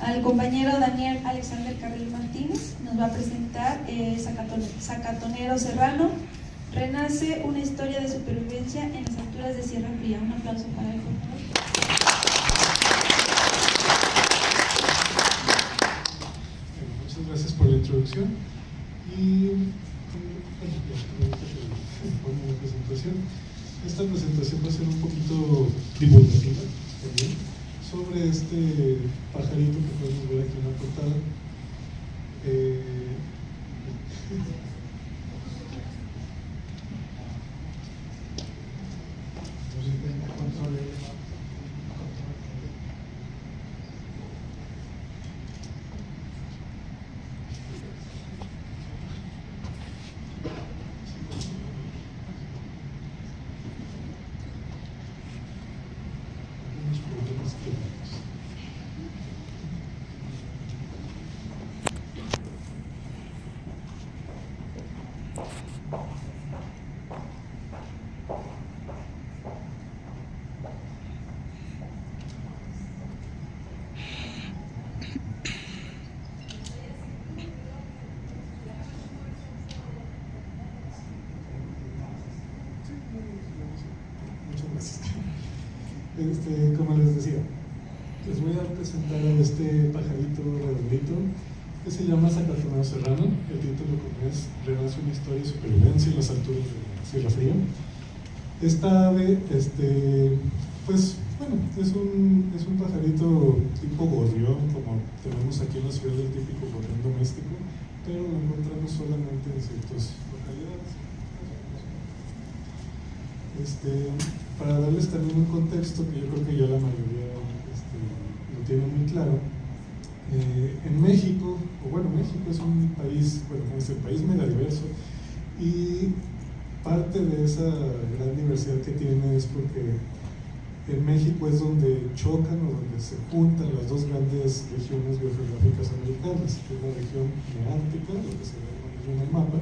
al compañero Daniel Alexander Carril Martínez. Nos va a presentar Zacatonero Serrano, renace una historia de supervivencia en las alturas de Sierra Fría. Un aplauso para él, por favor. Muchas gracias por la introducción y la presentación. Esta presentación va a ser un poquito divulgativa también sobre este pajarito que podemos ver aquí en la portada. Como les decía, les voy a presentar a este pajarito redondito que se llama Zacatonero Serrano. El título como es Renace una historia de supervivencia en las alturas de Sierra Fría. Esta ave, pues bueno, es un pajarito tipo gorrión, como tenemos aquí en la ciudad, el típico gorrión doméstico, pero lo encontramos solamente en ciertas localidades. Para darles también un contexto que yo creo que ya la mayoría lo tiene muy claro, en México, México es un país, es el país megadiverso, y parte de esa gran diversidad que tiene es porque en México es donde chocan o donde se juntan las dos grandes regiones biogeográficas americanas, que es la región neártica, lo que se ve en el mapa,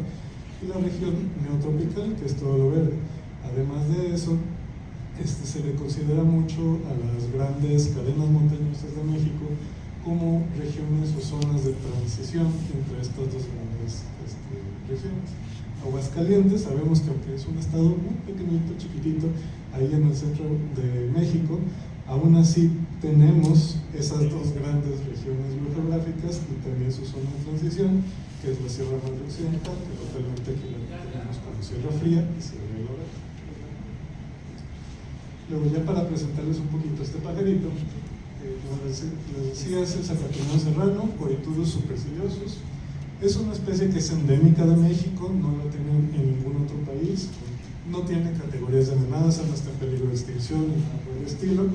y la región neotropical, que es todo lo verde. Además de eso, se le considera mucho a las grandes cadenas montañosas de México como regiones o zonas de transición entre estas dos grandes regiones. Aguascalientes, sabemos que aunque es un estado muy pequeñito, chiquitito, ahí en el centro de México, aún así tenemos esas dos grandes regiones biogeográficas y también su zona de transición, que es la Sierra Madre Occidental, que localmente aquí la tenemos como Sierra Fría y Sierra Lora. Luego, ya para presentarles un poquito este pajarito, como les decía, es el Zacatonero Serrano, Corytudus superciliosus. Es una especie que es endémica de México, no la tienen en ningún otro país, no tiene categorías de amenaza, no está en peligro de extinción ni nada por el estilo.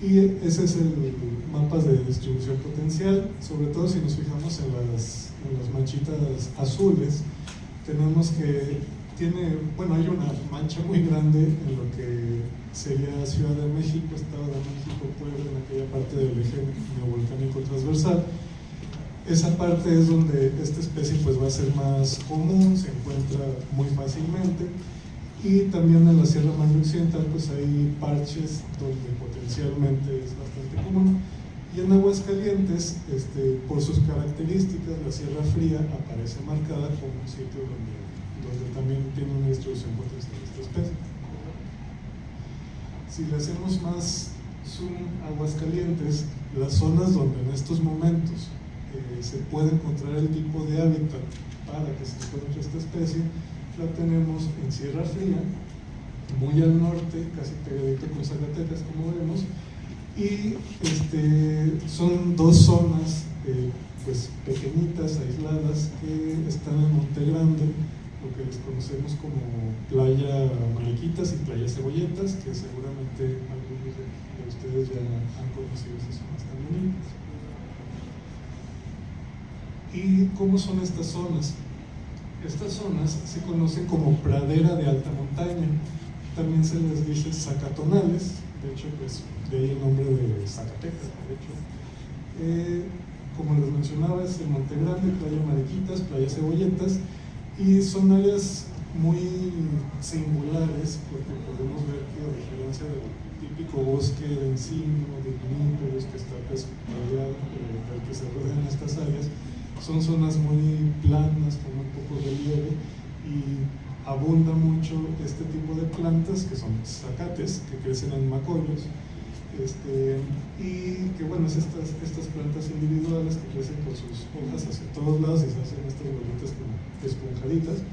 Y ese es el mapa de distribución potencial. Sobre todo si nos fijamos en las manchitas azules, tenemos que hay una mancha muy grande en lo que sería Ciudad de México, Estado de México, Puebla, en aquella parte del eje neovolcánico transversal. Esa parte es donde esta especie pues va a ser más común, se encuentra muy fácilmente, y también en la Sierra Madre Occidental pues hay parches donde potencialmente es bastante común, y en Aguascalientes, por sus características, la Sierra Fría aparece marcada como un sitio donde también tiene una distribución potencial de esta especie. Si le hacemos más zoom a Aguascalientes, las zonas donde en estos momentos se puede encontrar el tipo de hábitat para que se encuentre esta especie, la tenemos en Sierra Fría, muy al norte, casi pegadito con Zacatecas, como vemos, y son dos zonas pues pequeñitas, aisladas, que están en Monte Grande, lo que les conocemos como Playa Mariquitas y Playa Cebolletas, que seguramente algunos de ustedes ya han conocido esas zonas tan bonitas. ¿Y cómo son estas zonas? Estas zonas se conocen como pradera de alta montaña, también se les dice zacatonales, de hecho pues de ahí el nombre de Zacatecas, de hecho. Como les mencionaba, es el Monte Grande, Playa Mariquitas, Playa Cebolletas, y son áreas muy singulares porque podemos ver que, a diferencia típico bosque de encino, de coníferos que está pues rodeado, del que se rodean estas áreas. Son zonas muy planas, con muy poco relieve, y abunda mucho este tipo de plantas que son zacates, que crecen en macollos, y que bueno, es estas plantas individuales que crecen con sus hojas hacia todos lados y se hacen estas bolitas como esponjaditas.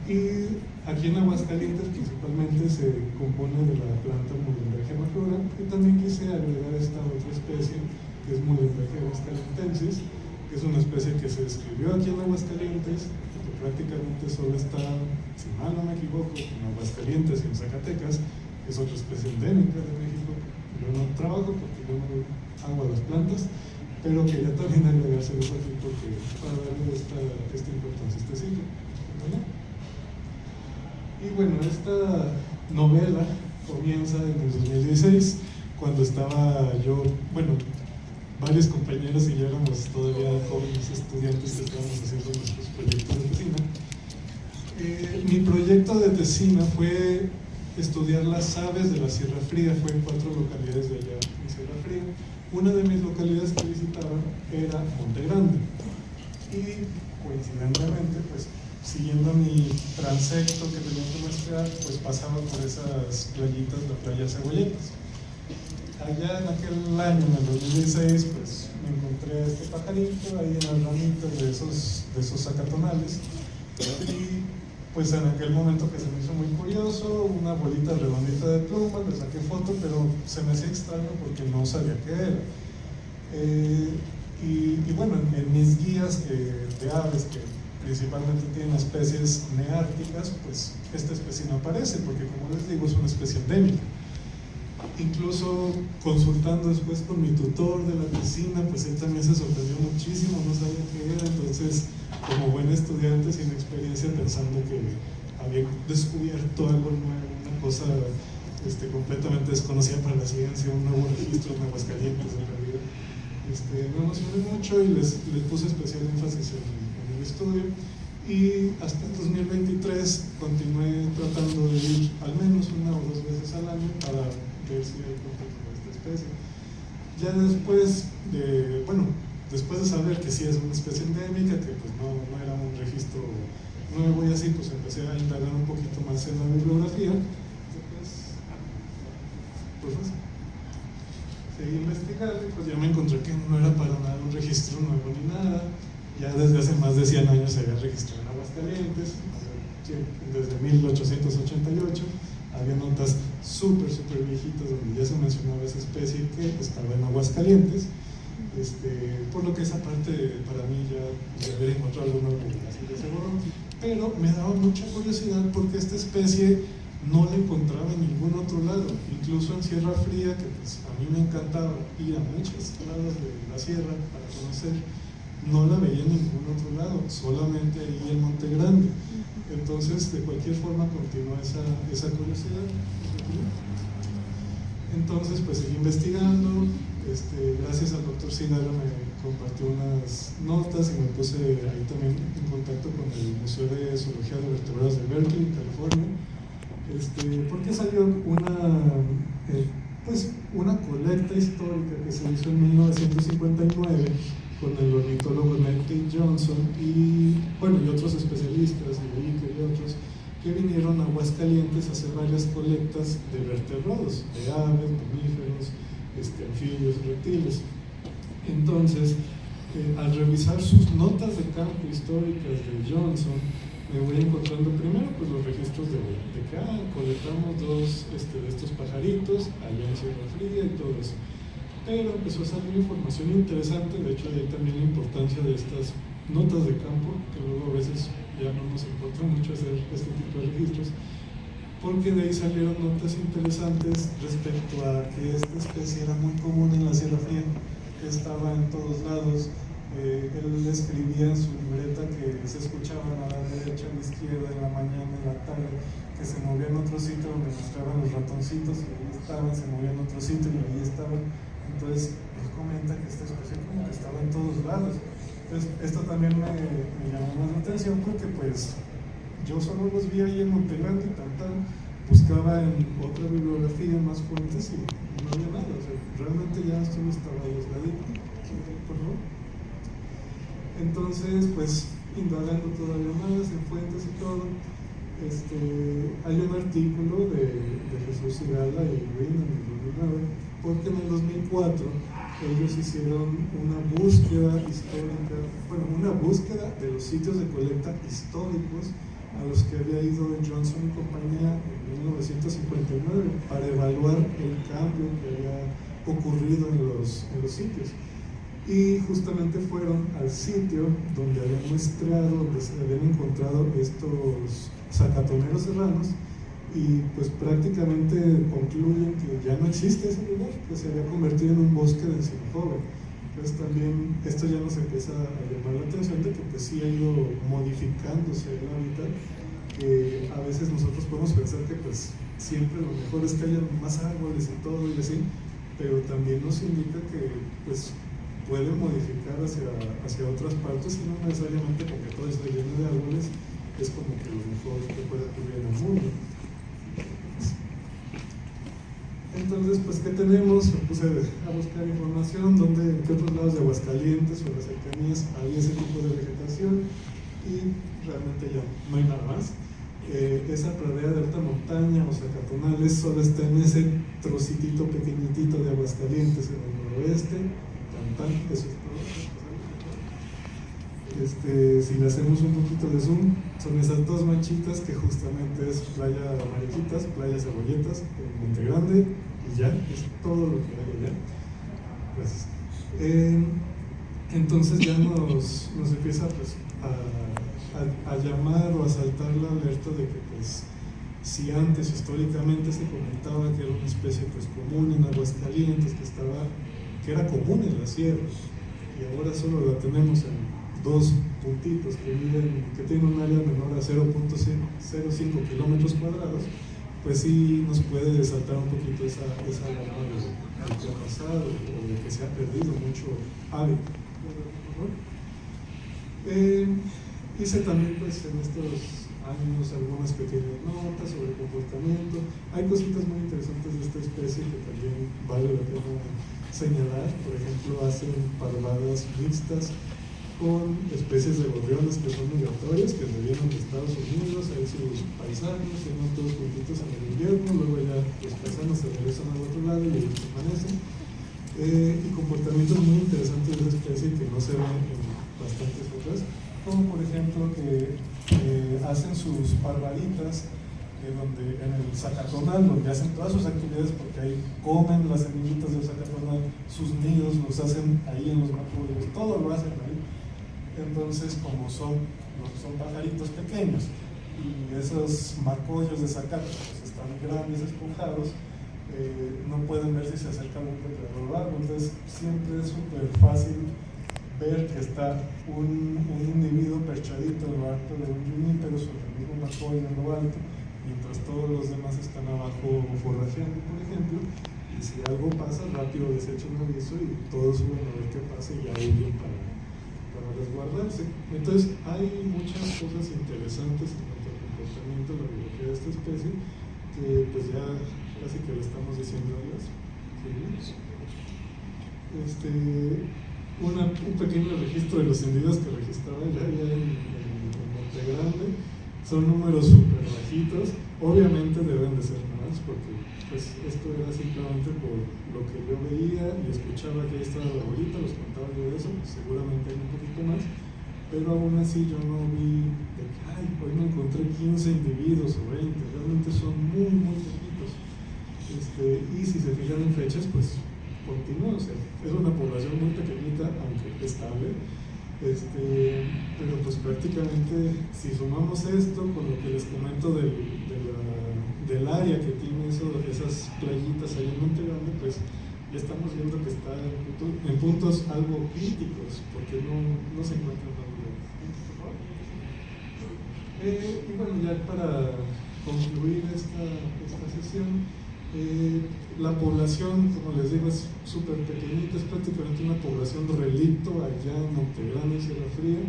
Y aquí en Aguascalientes principalmente se compone de la planta Muhlenbergia macrura, y también quise agregar esta otra especie que es Muhlenbergia aguascalentensis, que es una especie que se describió aquí en Aguascalientes, que prácticamente solo está, si mal no me equivoco, en Aguascalientes y en Zacatecas, que es otra especie endémica de México. Yo no trabajo porque yo no hago a las plantas, pero quería también agregárselos aquí porque para darle esta importancia a este sitio. ¿Vale? Y bueno, esta novela comienza en el 2016, cuando estaba yo, bueno, varios compañeros y yo éramos todavía jóvenes estudiantes que estábamos haciendo nuestros proyectos de tesina. Mi proyecto de tesina fue estudiar las aves de la Sierra Fría. Fue en 4 localidades de allá en Sierra Fría. Una de mis localidades que visitaba era Monte Grande, y coincidentemente, pues siguiendo mi transecto que tenía que muestrear, pues pasaba por esas playitas, la playa Cebolletas. Allá en aquel año, en el 2016, pues me encontré a este pajarito ahí en las ramitas de esos zacatonales, y pues en aquel momento que se me hizo muy curioso, una bolita redondita de plumas, le saqué foto, pero se me hacía extraño porque no sabía qué era. Y bueno, en mis guías de aves, que principalmente tienen especies neárticas, pues esta especie no aparece, porque como les digo, es una especie endémica. Incluso consultando después con mi tutor de la tesina, pues él también se sorprendió muchísimo, no sabía qué era. Entonces, como buen estudiante sin experiencia, pensando que había descubierto algo nuevo, una cosa completamente desconocida para la ciencia, un nuevo registro en Aguascalientes en realidad, me emocioné mucho y les puse especial énfasis en el estudio. Y hasta el 2023 continué tratando de ir al menos 1 o 2 veces al año para ver si hay contacto con esta especie. Ya después de saber que sí es una especie endémica, que pues no era un registro nuevo y así, pues empecé a indagar un poquito más en la bibliografía. Pues seguí investigando y pues ya me encontré que no era para nada un registro nuevo ni nada. Ya desde hace más de 100 años se había registrado en Aguascalientes, desde 1888. Había notas súper viejitas donde ya se mencionaba esa especie que estaba en Aguascalientes, por lo que esa parte para mí ya de haber encontrado algo nuevo así de seguro. Pero me daba mucha curiosidad porque esta especie no la encontraba en ningún otro lado, incluso en Sierra Fría, que pues a mí me encantaba ir a muchos lados de la sierra para conocer. No la veía en ningún otro lado, solamente ahí en Monte Grande. Entonces, de cualquier forma, continuó esa curiosidad. Entonces, pues seguí investigando. Gracias al doctor Cigarra me compartió unas notas y me puse ahí también en contacto con el Museo de Zoología de Vertebrados de Berkeley, California, porque salió una colecta histórica que se hizo en 1959 con el ornitólogo Ned T. Johnson y otros especialistas, y otros, que vinieron a Aguascalientes a hacer varias colectas de vertebrados, de aves, mamíferos, anfibios, reptiles. Entonces, al revisar sus notas de campo históricas de Johnson, me voy encontrando primero pues los registros de que colectamos 2 de estos pajaritos allá en Sierra Fría y todo eso. Pero empezó a salir información interesante. De hecho, hay también la importancia de estas notas de campo, que luego a veces ya no nos importa mucho hacer este tipo de registros, porque de ahí salieron notas interesantes respecto a que esta especie era muy común en la Sierra Fría, que estaba en todos lados. Él escribía en su libreta que se escuchaban a la derecha, a la izquierda, en la mañana, en la tarde, que se movían en otro sitio donde mostraban los ratoncitos, y ahí estaban, se movían en otro sitio y ahí estaban. Entonces, él comenta que esta especie como que estaba en todos lados. Entonces, esto también me llamó más la atención porque pues yo solo los vi ahí en Monte Grande y tan, buscaba en otra bibliografía más fuentes y no había nada, o sea, realmente ya solo estaba aislado, por favor. Entonces, pues, indagando todavía más en fuentes y todo, hay un artículo de Jesús Sigala y Green en el 2009, porque en el 2004 ellos hicieron una búsqueda histórica, bueno, una búsqueda de los sitios de colecta históricos a los que había ido Johnson y compañía en 1959 para evaluar el cambio que había ocurrido en los sitios. Y justamente fueron al sitio donde habían muestrado, donde se habían encontrado estos zacatoneros serranos, y pues prácticamente concluyen que ya no existe ese lugar, que se había convertido en un bosque de encino joven. Entonces también esto ya nos empieza a llamar la atención de que pues sí ha ido modificándose el hábitat, que a veces nosotros podemos pensar que pues siempre lo mejor es que haya más árboles y todo y así, pero también nos indica que pues puede modificar hacia otras partes, y no necesariamente porque todo está lleno de árboles es como que lo mejor que puede ocurrir en el mundo. Entonces, pues, ¿qué tenemos? Me puse a buscar información en qué otros lados de Aguascalientes o las cercanías había ese tipo de vegetación, y realmente ya no hay nada más. Esa pradera de alta montaña o zacatonales solo está en ese trocitito pequeñitito de Aguascalientes en el noroeste. Eso es todo. Si le hacemos un poquito de zoom, son esas dos manchitas que justamente es Playa Mariquitas, Playa Cebolletas, en Monte Grande, y ya, es todo lo que hay allá. Gracias. Entonces ya nos empieza pues, a llamar o a saltar la alerta de que pues, si antes históricamente se comentaba que era una especie pues, común en Aguascalientes, que era común en la sierra, y ahora solo la tenemos en dos puntitos que tienen un área menor a 0.05 kilómetros cuadrados, pues sí nos puede desatar un poquito esa alarma de que ha pasado o de que se ha perdido mucho hábitat. Hice también pues en estos años algunas pequeñas notas sobre comportamiento. Hay cositas muy interesantes de esta especie que también vale la pena señalar. Por ejemplo, hacen parvadas mixtas con especies de gorriones que son migratorias, que vienen de Estados Unidos, hay sus paisanos, tienen todos juntitos en el invierno, luego ya los paisanos se regresan al otro lado y ellos permanecen. Y comportamientos muy interesantes de la especie que no se ven en bastantes otras, como por ejemplo que hacen sus parvaditas en el zacatonal, donde hacen todas sus actividades, porque ahí comen las semillitas del zacatonal, sus nidos los hacen ahí en los mapullos, todo lo hacen ahí. Entonces, como son pajaritos pequeños y esos macollos de zacate pues están grandes, esponjados, no pueden ver si se acerca un depredador o algo. Entonces siempre es súper fácil ver que está un individuo perchadito en lo alto de un junípero sobre el mismo macollo en lo alto, mientras todos los demás están abajo forrajeando, por ejemplo, y si algo pasa, rápido les echa un aviso y todos suben a ver qué pasa y ya huyen para resguardarse. Entonces hay muchas cosas interesantes en cuanto al comportamiento de la biología de esta especie, que pues ya casi que lo estamos diciendo adiós. ¿Sí? Un pequeño registro de los individuos que registraba ya en Monte Grande. Son números súper bajitos, obviamente deben de ser más, porque pues esto era simplemente por lo que yo veía y escuchaba que ahí estaba la bolita, los contaba yo de eso, pues seguramente hay un poquito más, pero aún así yo no vi de que, hoy me encontré 15 individuos o 20, realmente son muy, muy poquitos. Y si se fijan en fechas, pues continúa, o sea, es una población muy pequeñita, aunque estable, pero pues prácticamente si sumamos esto con lo que les comento del área que tiene esas playitas ahí en Monte Grande, pues ya estamos viendo que está en puntos algo críticos, porque no se encuentran tan bien. Y bueno, ya para concluir esta sesión, la población, como les digo, es súper pequeñita, es prácticamente una población relicto allá en Monte Grande, Sierra Fría.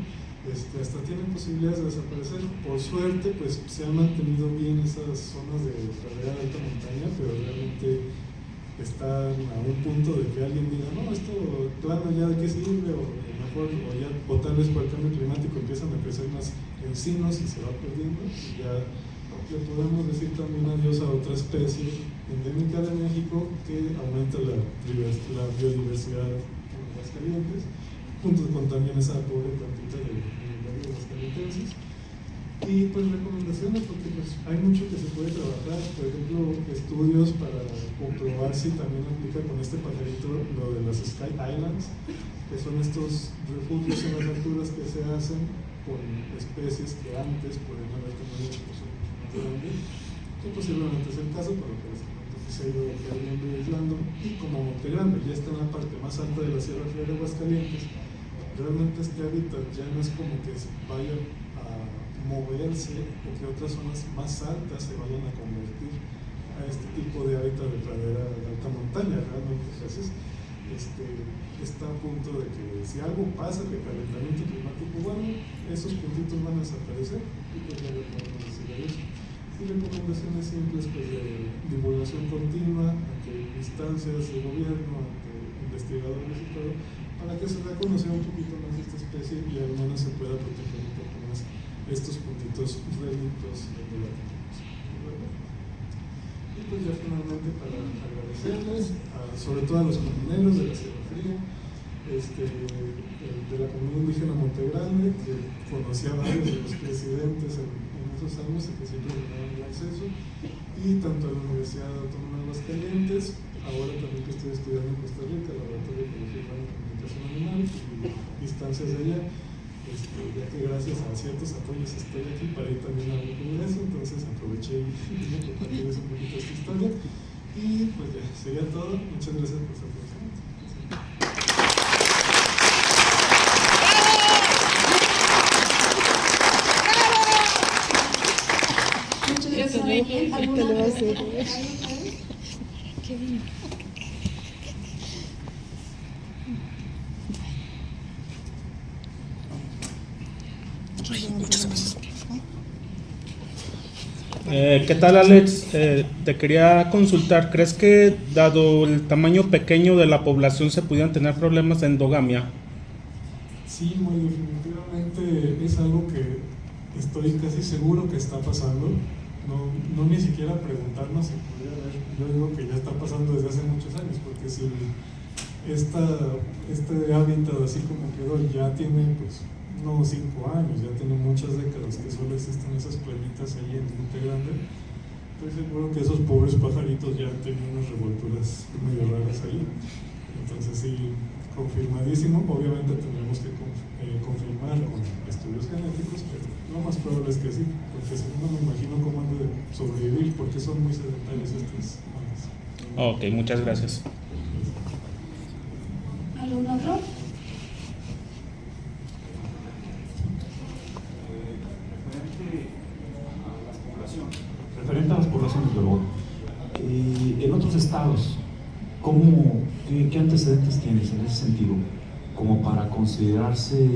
hasta tienen posibilidades de desaparecer. Por suerte, pues se han mantenido bien esas zonas de pradera de alta montaña, pero realmente están a un punto de que alguien diga, no, esto plano ya de qué sirve, o mejor, o tal vez por el cambio climático empiezan a crecer más encinos y se va perdiendo, y ya le podemos decir también adiós a otra especie endémica de México que aumenta la biodiversidad en Aguascalientes, junto con también esa pobre plantita de aguascalienses. Y pues recomendaciones, porque pues hay mucho que se puede trabajar, por ejemplo, estudios para comprobar si también aplica con este pajarito lo de las Sky Islands, que son estos refugios en las alturas que se hacen con especies que antes podían haber tenido exposición más grande, que posiblemente es el caso, pero que se ha ido perdiendo y aislando. Y como Monte Grande ya está en la parte más alta de la Sierra Fría de Aguascalientes, realmente este hábitat ya no es como que vaya a moverse o que otras zonas más altas se vayan a convertir a este tipo de hábitat de pradera de alta montaña. Realmente entonces está a punto de que si algo pasa de calentamiento climático, bueno, esos puntitos van a desaparecer y pues ya le podemos decir eso. Y recomendaciones simples pues de divulgación continua ante instancias de gobierno, ante investigadores y todo, para que se dé a conocer un poquito más esta especie y al menos se pueda proteger un poco más estos puntitos relictos de la tenemos. Y pues ya finalmente para agradecerles, sobre todo a los compañeros de la Sierra Fría, de la comunidad indígena Monte Grande, que conocía a varios de los presidentes en esos años y que siempre me daban el acceso, y tanto a la Universidad Autónoma de Aguascalientes, ahora también que estoy estudiando en Costa Rica, el Laboratorio de Ecología Urbana y Comunicación Animal, y instancias de allá. Ya que gracias a ciertos apoyos estoy aquí para ir también al congreso, entonces aproveché y compartirles un poquito esta historia. Y pues ya, sería todo. Muchas gracias por su atención. Muchas gracias. ¿Alguna pregunta? Qué bien. Muchas gracias. ¿Qué tal, Alex? Te quería consultar, ¿crees que dado el tamaño pequeño de la población se pudieran tener problemas de endogamia? Sí, muy definitivamente es algo que estoy casi seguro que está pasando. No ni siquiera preguntarnos si pudiera haber. Yo digo que ya está pasando desde hace muchos años, porque si este hábitat así como quedó ya tiene pues no 5 años, ya tiene muchas décadas que solo existen esas planitas ahí en Monte Grande, estoy seguro que esos pobres pajaritos ya han tenido unas revolturas medio raras ahí. Entonces sí, confirmadísimo. Obviamente tendremos que confirmar con estudios genéticos, pero lo más probable es que sí, porque si no, me imagino cómo han de sobrevivir, porque son muy sedentarios estas aves. Ok, muchas gracias. ¿Algún otro? Referente a las poblaciones, luego, en otros estados, qué antecedentes tienes en ese sentido, como para considerarse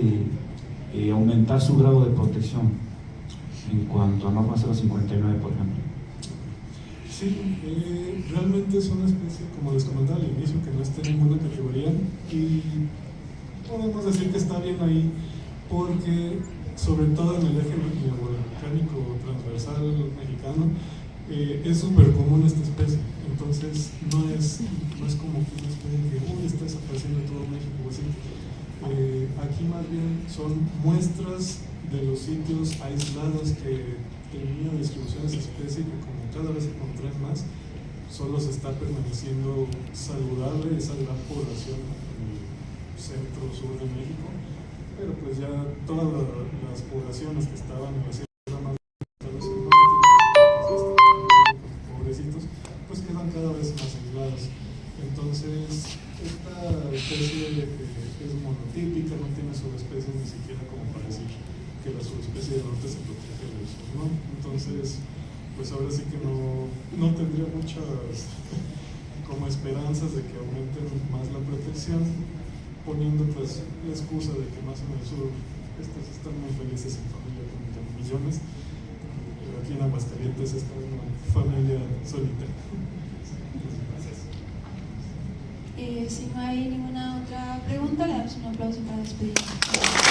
aumentar su grado de protección en cuanto a norma 059, por ejemplo? Sí, realmente es una especie, como les comentaba al inicio, que no está en ninguna categoría, y podemos decir que está bien ahí porque, sobre todo en el eje volcánico transversal mexicano, es súper común esta especie. Entonces no es como que una especie que está desapareciendo en todo México o así. Aquí más bien son muestras de los sitios aislados que tenían distribución de esa especie, que como cada vez se contraen más, solo se está permaneciendo saludable esa gran población en el centro-sur de México, pero pues ya todas las poblaciones que estaban en la Sierra Madre, pobrecitos, pues quedan cada vez más aislados. Entonces esta especie es monotípica, no tiene subespecies ni siquiera como para decir que la subespecie del norte se protege del sur, ¿no? Entonces pues ahora sí que no tendría muchas como esperanzas de que aumenten más la protección, poniendo pues la excusa de que más en el sur estos están muy felices en familia con millones, pero aquí en Aguascalientes está una familia solitaria. Gracias. Si no hay ninguna otra pregunta, le damos un aplauso para despedirnos.